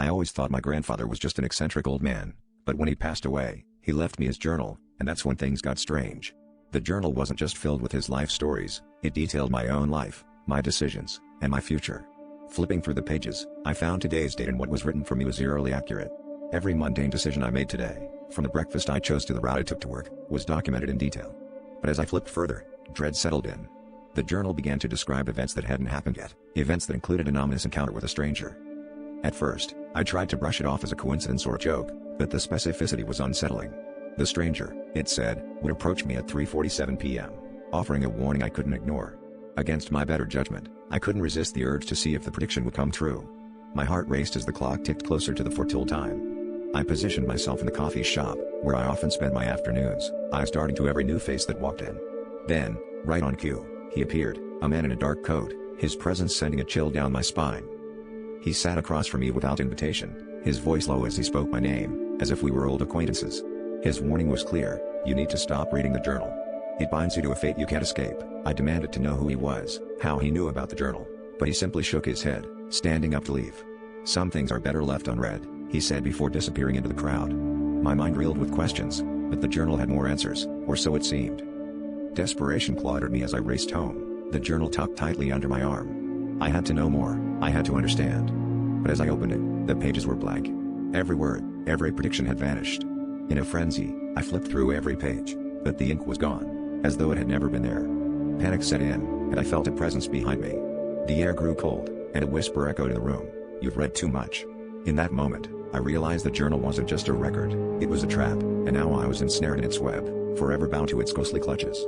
I always thought my grandfather was just an eccentric old man, but when he passed away, he left me his journal, and that's when things got strange. The journal wasn't just filled with his life stories, it detailed my own life, my decisions, and my future. Flipping through the pages, I found today's date, and what was written for me was eerily accurate. Every mundane decision I made today, from the breakfast I chose to the route I took to work, was documented in detail. But as I flipped further, dread settled in. The journal began to describe events that hadn't happened yet, events that included an ominous encounter with a stranger. At first, I tried to brush it off as a coincidence or a joke, but the specificity was unsettling. The stranger, it said, would approach me at 3:47 p.m., offering a warning I couldn't ignore. Against my better judgment, I couldn't resist the urge to see if the prediction would come true. My heart raced as the clock ticked closer to the foretold time. I positioned myself in the coffee shop, where I often spent my afternoons, eyes darting to every new face that walked in. Then, right on cue, he appeared, a man in a dark coat, his presence sending a chill down my spine. He sat across from me without invitation, his voice low as he spoke my name, as if we were old acquaintances. His warning was clear: you need to stop reading the journal. It binds you to a fate you can't escape. I demanded to know who he was, how he knew about the journal, but he simply shook his head, standing up to leave. Some things are better left unread, he said before disappearing into the crowd. My mind reeled with questions, but the journal had more answers, or so it seemed. Desperation clawed at me as I raced home, the journal tucked tightly under my arm. I had to know more, I had to understand. But as I opened it, the pages were blank. Every word, every prediction had vanished. In a frenzy, I flipped through every page, but the ink was gone, as though it had never been there. Panic set in, and I felt a presence behind me. The air grew cold, and a whisper echoed in the room: "You've read too much." In that moment, I realized the journal wasn't just a record, it was a trap, and now I was ensnared in its web, forever bound to its ghostly clutches.